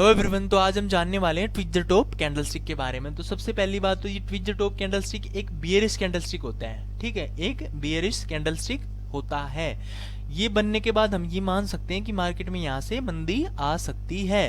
Hello everyone. तो आज हम जानने वाले हैं ट्विच द टॉप कैंडलस्टिक के बारे में। तो सबसे पहली बात तो ये ट्विच द टॉप कैंडलस्टिक एक बियरिश कैंडलस्टिक होता है। ठीक है, एक बियरिश कैंडलस्टिक होता है। ये बनने के बाद हम ये मान सकते हैं कि मार्केट में यहाँ से मंदी आ सकती है।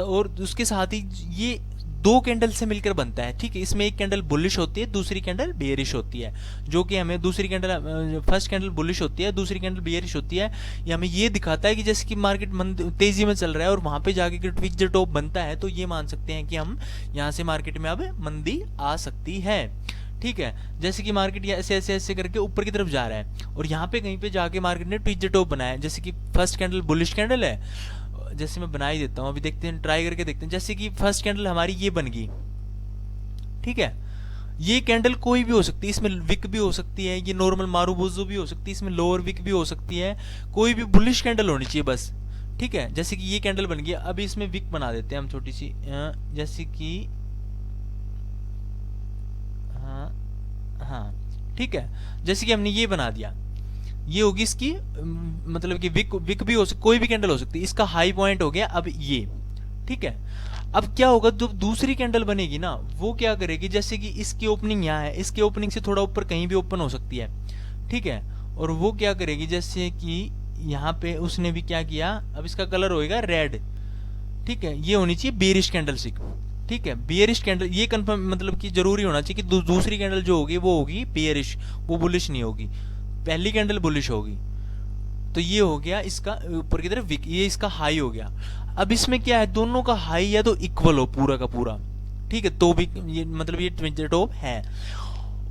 और उसके साथ ही ये दो कैंडल से मिलकर बनता है। ठीक है, इसमें एक कैंडल बुलिश होती है, दूसरी कैंडल बेयरिश होती है। जो कि हमें दूसरी कैंडल, फर्स्ट कैंडल बुलिश होती है, दूसरी कैंडल बेयरिश होती है। ये हमें ये दिखाता है कि जैसे कि मार्केट तेजी में चल रहा है और वहां पे जाके ट्विच द टॉप बनता है, तो ये मान सकते हैं कि हम यहाँ से मार्केट में अब मंदी आ सकती है। ठीक है, जैसे कि मार्केट ऐसे ऐसे ऐसे करके ऊपर की तरफ जा रहा है और यहाँ पे कहीं पे जाके मार्केट ने ट्विच द टॉप बनाया है। जैसे कि फर्स्ट कैंडल बुलिश कैंडल है, जैसे मैं बना ही देता हूँ, अभी देखते हैं, ट्राई करके देखते हैं। जैसे कि फर्स्ट कैंडल हमारी ये बन गई। ठीक है, ये कैंडल कोई भी हो सकती है, इसमें विक भी हो सकती है, ये नॉर्मल मारूबोजो भी हो सकती है, इसमें लोअर विक भी हो सकती है, कोई भी बुलिश कैंडल होनी चाहिए बस। ठीक है, जैसे कि ये कैंडल बन गया, अभी इसमें विक बना देते हैं हम छोटी सी, जैसे कि हाँ हाँ ठीक है, जैसे कि हमने ये बना दिया, ये होगी इसकी मतलब कि विक भी हो सकती, कोई भी कैंडल हो सकती है। इसका हाई पॉइंट हो गया अब ये। ठीक है, अब क्या होगा, जो दूसरी कैंडल बनेगी ना, वो क्या करेगी, जैसे कि इसकी ओपनिंग यहाँ है, इसके ओपनिंग से थोड़ा ऊपर कहीं भी ओपन हो सकती है। ठीक है, और वो क्या करेगी, जैसे कि यहाँ पे उसने भी क्या किया, अब इसका कलर होएगा रेड। ठीक है, ये होनी चाहिए बेरिश कैंडलस्टिक। ठीक है, बेयरिश कैंडल, ये कंफर्म मतलब कि जरूरी होना चाहिए कि दूसरी कैंडल जो होगी वो होगी बेयरिश, वो बुलिश नहीं होगी। पहली कैंडल बुलिश होगी। तो ये हो गया इसका ऊपर की तरफ विक, ये इसका हाई हो गया। अब इसमें क्या है, दोनों का हाई या तो इक्वल हो पूरा का पूरा। ठीक है, तो भी ये मतलब ये ट्विच द टॉप है।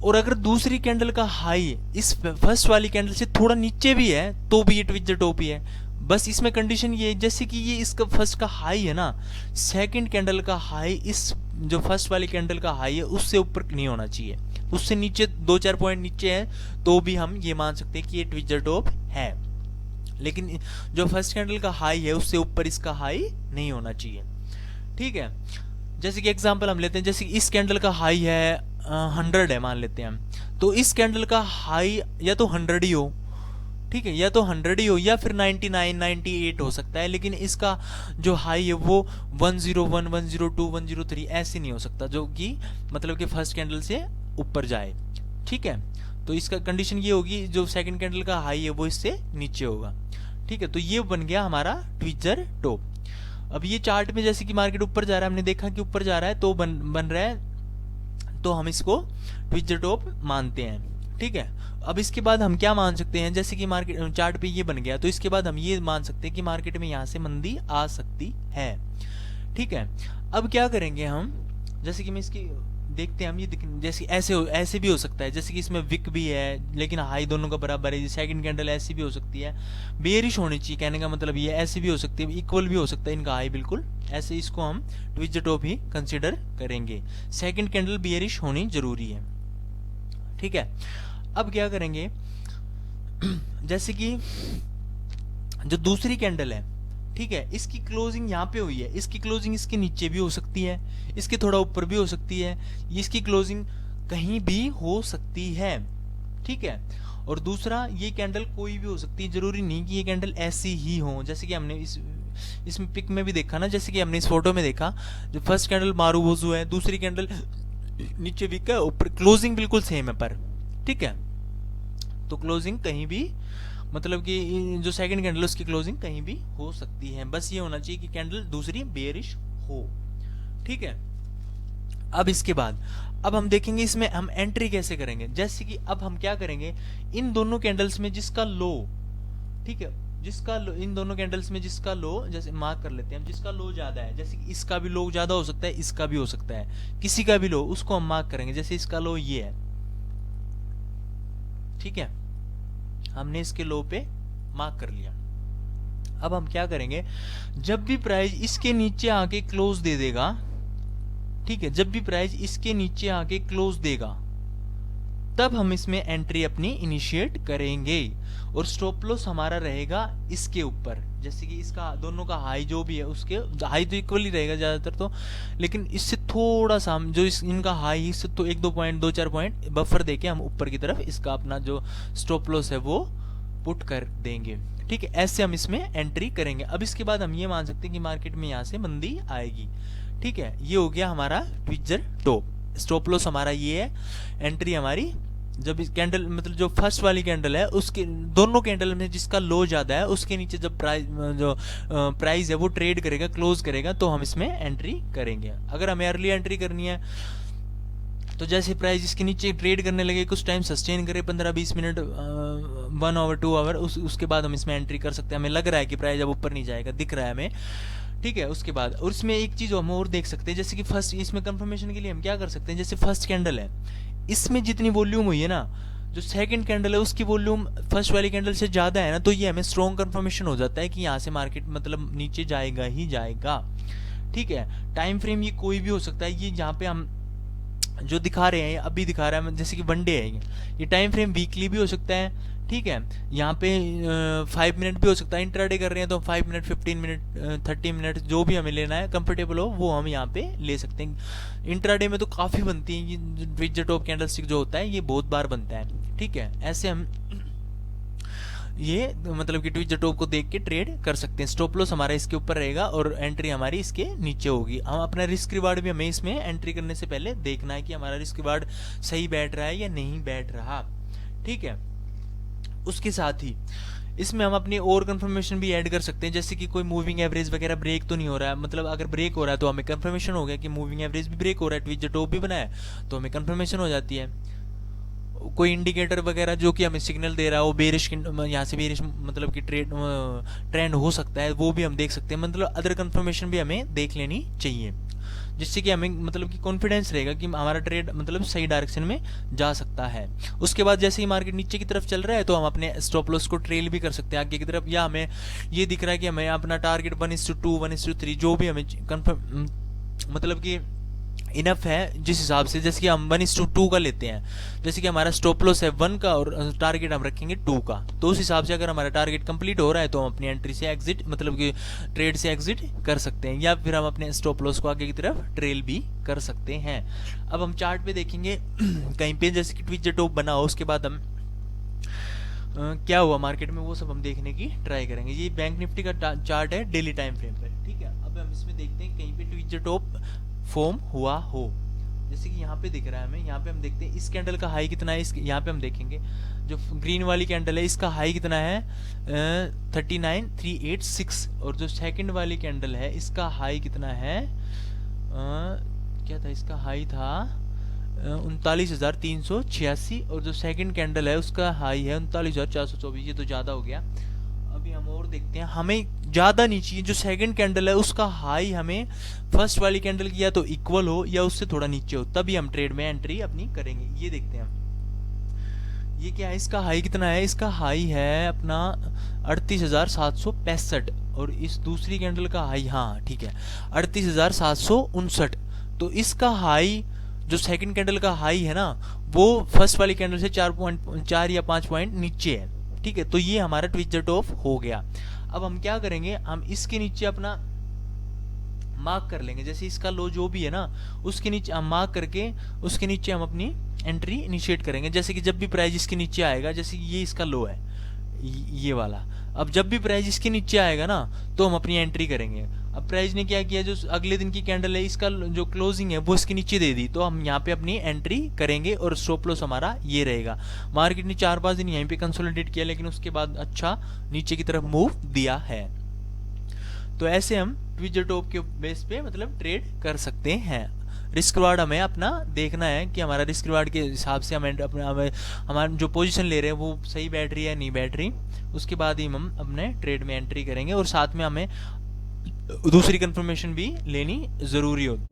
और अगर दूसरी कैंडल का हाई इस फर्स्ट वाली कैंडल से थोड़ा नीचे भी है तो भी ये ट्विच द टॉप ही है। बस इसमें कंडीशन ये है, जैसे कि ये इसका फर्स्ट का हाई है ना, सेकंड कैंडल का हाई इस जो फर्स्ट वाली कैंडल का हाई है उससे ऊपर नहीं होना चाहिए, उससे नीचे 2-4 पॉइंट नीचे है तो भी हम ये मान सकते हैं कि ये ट्विच द टॉप है। लेकिन जो फर्स्ट कैंडल का हाई है उससे ऊपर इसका हाई नहीं होना चाहिए। ठीक है, जैसे कि एग्जांपल हम लेते हैं, जैसे कि इस कैंडल का हाई है 100 है मान लेते हैं हम, तो इस कैंडल का हाई या तो 100 ही हो। ठीक है, या तो 100 ही हो या फिर 99 98 हो सकता है, लेकिन इसका जो हाई है वो 101 102 103 ऐसे नहीं हो सकता, जो कि मतलब कि फर्स्ट कैंडल से ऊपर जाए। ठीक है, तो इसका कंडीशन ये होगी, जो सेकंड कैंडल का हाई है वो इससे नीचे होगा। ठीक है, तो ये बन गया हमारा ट्विच द टॉप। अब ये चार्ट में जैसे कि मार्केट ऊपर जा रहा है, हमने देखा कि ऊपर जा रहा है तो बन रहा है, तो हम इसको ट्विच द टॉप मानते हैं। ठीक है, अब इसके बाद हम क्या मान सकते हैं, जैसे कि मार्केट चार्ट पे ये बन गया, तो इसके बाद हम ये मान सकते हैं कि मार्केट में यहाँ से मंदी आ सकती है। ठीक है, अब क्या करेंगे हम, जैसे कि मैं इसकी देखते हैं हम, ये जैसे ऐसे भी हो सकता है, जैसे कि इसमें विक भी है लेकिन हाई दोनों का बराबर है। सेकंड कैंडल ऐसी भी हो सकती है, बेयरिश होनी चाहिए, कहने का मतलब ये ऐसी भी हो सकती है, इक्वल भी हो सकता है इनका हाई बिल्कुल ऐसे, इसको हम Twitch the top he consider करेंगे। सेकंड कैंडल बेयरिश होनी जरूरी है। ठीक है, अब क्या करेंगे, जैसे कि जो दूसरी कैंडल है, ठीक है, इसकी क्लोजिंग यहाँ पे हुई है, इसकी क्लोजिंग इसके नीचे भी हो सकती है, इसके थोड़ा ऊपर भी हो सकती है, इसकी क्लोजिंग कहीं भी हो सकती है। ठीक है, और दूसरा ये कैंडल कोई भी हो सकती है, जरूरी नहीं कि ये कैंडल ऐसी ही हो। जैसे कि हमने इसमें पिक में भी देखा ना, जैसे कि हमने इस फोटो में देखा, जो फर्स्ट कैंडल मारूबोजो है, दूसरी कैंडल नीचे विक है, ऊपर क्लोजिंग बिल्कुल सेम है पर। ठीक है, तो क्लोजिंग कहीं भी मतलब कि जो सेकंड कैंडल उसकी क्लोजिंग कहीं भी हो सकती है, बस ये होना चाहिए कि कैंडल दूसरी बेयरिश हो। ठीक है, अब इसके बाद अब हम देखेंगे इसमें हम एंट्री कैसे करेंगे। जैसे कि अब हम क्या करेंगे, इन दोनों कैंडल्स में जिसका लो, ठीक है, जिसका लो, इन दोनों कैंडल्स में जिसका लो, जैसे मार्क कर लेते हैं हम, जिसका लो ज्यादा है, जैसे कि इसका भी लो ज्यादा हो सकता है, इसका भी हो सकता है, किसी का भी लो, उसको हम मार्क करेंगे। जैसे इसका लो ये है, ठीक है, हमने इसके लो पे मार्क कर लिया। अब हम क्या करेंगे, जब भी प्राइस इसके नीचे आके क्लोज दे देगा, ठीक है, जब भी प्राइस इसके नीचे आके क्लोज देगा तब हम इसमें एंट्री अपनी इनिशिएट करेंगे और स्टॉप लॉस हमारा रहेगा इसके ऊपर। जैसे कि इसका दोनों का हाई जो भी है, उसके हाई तो इक्वल ही रहेगा ज्यादातर तो, लेकिन इससे थोड़ा सा हम जो इनका हाई इससे तो 1-2 पॉइंट 2-4 पॉइंट बफर देके हम ऊपर की तरफ इसका अपना जो स्टॉप लॉस है वो पुट कर देंगे। ठीक है, ऐसे हम इसमें एंट्री करेंगे। अब इसके बाद हम ये मान सकते हैं कि मार्केट में यहाँ से मंदी आएगी। ठीक है, ये हो गया हमारा ट्विचर टॉप। स्टॉप लॉस हमारा ये है, एंट्री हमारी जब इस कैंडल मतलब जो फर्स्ट वाली कैंडल है उसके दोनों कैंडल में जिसका लो ज़्यादा है उसके नीचे जब प्राइस है वो ट्रेड करेगा, क्लोज करेगा, तो हम इसमें एंट्री करेंगे। अगर हमें अर्ली एंट्री करनी है तो जैसे प्राइस इसके नीचे ट्रेड करने लगे, कुछ टाइम सस्टेन करे 15-20 मिनट, 1 आवर 2 आवर, उसके बाद हम इसमें एंट्री कर सकते हैं। हमें लग रहा है कि प्राइस अब ऊपर नहीं जाएगा, दिख रहा है हमें। ठीक है, उसके बाद और इसमें एक चीज़ हम और देख सकते हैं, जैसे कि फर्स्ट इसमें कंफर्मेशन के लिए हम क्या कर सकते हैं, जैसे फर्स्ट कैंडल है इसमें जितनी वॉल्यूम हुई है ना, जो सेकंड कैंडल है उसकी वॉल्यूम फर्स्ट वाली कैंडल से ज़्यादा है ना, तो ये हमें स्ट्रॉन्ग कंफर्मेशन हो जाता है कि यहाँ से मार्केट मतलब नीचे जाएगा ही जाएगा। ठीक है, टाइम फ्रेम ये कोई भी हो सकता है। ये जहाँ पे हम जो दिखा रहे हैं अभी दिखा रहा है जैसे कि 1 डे है, ये टाइम फ्रेम वीकली भी हो सकता है। ठीक है, यहाँ पे 5 मिनट भी हो सकता है। इंट्राडे कर रहे हैं तो 5 मिनट, 15 मिनट, 30 मिनट, जो भी हमें लेना है कंफर्टेबल हो वो हम यहाँ पे ले सकते हैं। इंट्राडे में तो काफ़ी बनती है ये ट्विचर टॉप कैंडलस्टिक जो होता है, ये बहुत बार बनता है। ठीक है, ऐसे हम ये मतलब कि ट्विचर टॉप को देख के ट्रेड कर सकते हैं। स्टॉप लॉस हमारा इसके ऊपर रहेगा और एंट्री हमारी इसके नीचे होगी। हम अपना रिस्क रिवार्ड भी हमें इसमें एंट्री करने से पहले देखना है कि हमारा रिस्क रिवार्ड सही बैठ रहा है या नहीं बैठ रहा। ठीक है, उसके साथ ही इसमें हम अपनी और कंफर्मेशन भी ऐड कर सकते हैं, जैसे कि कोई मूविंग एवरेज वगैरह ब्रेक तो नहीं हो रहा है। मतलब अगर ब्रेक हो रहा है तो हमें कंफर्मेशन हो गया कि मूविंग एवरेज भी ब्रेक हो रहा है, ट्विचर टॉप भी बना है, तो हमें कंफर्मेशन हो जाती है। कोई इंडिकेटर वगैरह जो कि हमें सिग्नल दे रहा है वो बेरिश यहाँ से बेरिश मतलब कि ट्रेंड हो सकता है, वो भी हम देख सकते हैं। मतलब अदर कंफर्मेशन भी हमें देख लेनी चाहिए, जिससे कि हमें मतलब कि कॉन्फिडेंस रहेगा कि हमारा ट्रेड मतलब सही डायरेक्शन में जा सकता है। उसके बाद जैसे ही मार्केट नीचे की तरफ चल रहा है तो हम अपने स्टॉप लॉस को ट्रेल भी कर सकते हैं आगे की तरफ, या हमें ये दिख रहा है कि हमें अपना टारगेट 1:2, 1:3 जो भी हमें कंफर्म मतलब कि इनफ है जिस हिसाब से, जैसे कि हम 1:2 का लेते हैं, जैसे कि हमारा स्टॉप लॉस है 1 का और टारगेट हम रखेंगे 2 का, तो उस हिसाब से अगर हमारा टारगेट कंप्लीट हो रहा है तो हम अपनी एंट्री से एग्जिट मतलब कि ट्रेड से एग्जिट कर सकते हैं, या फिर हम अपने स्टॉप लॉस को आगे की तरफ ट्रेल भी कर सकते हैं। अब हम चार्ट पे देखेंगे कहीं पे जैसे कि ट्विचर टॉप बना हो, उसके बाद हम क्या हुआ मार्केट में वो सब हम देखने की ट्राई करेंगे। ये बैंक निफ्टी का चार्ट है डेली टाइम फ्रेम पर। ठीक है, अब हम इसमें देखते हैं कहीं पे ट्विचर टॉप फॉर्म हुआ हो, जैसे कि यहाँ पे दिख रहा है हमें। यहाँ पे हम देखते हैं इस कैंडल का हाई कितना है, इस यहाँ पे हम देखेंगे जो ग्रीन वाली कैंडल है इसका हाई कितना है 39,386, और जो सेकंड वाली कैंडल है इसका हाई कितना है क्या था, इसका हाई था 39,386, और जो सेकंड कैंडल है उसका हाई है 39,424। ये तो ज़्यादा हो गया। अभी हम और देखते हैं, हमें ज़्यादा नहीं चाहिए। जो सेकंड कैंडल है उसका हाई हमें फर्स्ट वाली कैंडल की या तो इक्वल हो या उससे थोड़ा नीचे हो, तभी हम ट्रेड में एंट्री अपनी करेंगे। ये देखते हैं हम, ये क्या है, इसका हाई कितना है, इसका हाई है अपना 38,765, और इस दूसरी कैंडल का हाई, हाँ ठीक है 38,759। तो इसका हाई जो सेकंड कैंडल का हाई है ना वो फर्स्ट वाली कैंडल से 4 या 5 पॉइंट नीचे है। ठीक है, तो ये हमारा ट्विचर टॉप हो गया। अब हम क्या करेंगे, हम इसके नीचे अपना मार्क कर लेंगे, जैसे इसका लो जो भी है ना उसके नीचे हम मार्क करके उसके नीचे हम अपनी एंट्री इनिशिएट करेंगे। जैसे कि जब भी प्राइस इसके नीचे आएगा, जैसे ये इसका लो है ये वाला, अब जब भी प्राइस इसके नीचे आएगा ना तो हम अपनी एंट्री करेंगे। अब प्राइस ने क्या किया, जो अगले दिन की कैंडल है इसका जो क्लोजिंग है वो इसके नीचे दे दी, तो हम यहाँ पे अपनी एंट्री करेंगे और स्टॉप लॉस हमारा ये रहेगा। मार्केट ने 4-5 दिन यहीं पे कंसोलिडेट किया, लेकिन उसके बाद अच्छा नीचे की तरफ मूव दिया है। तो ऐसे हम ट्विचर टॉप के बेस पे मतलब ट्रेड कर सकते हैं। रिस्क रिवार्ड हमें अपना देखना है कि हमारा रिस्क रिवार्ड के हिसाब से हम हमारा जो पोजीशन ले रहे हैं वो सही बैठ रही है नहीं बैठ रही, उसके बाद ही हम अपने ट्रेड में एंट्री करेंगे। और साथ में हमें दूसरी कंफर्मेशन भी लेनी ज़रूरी होती है।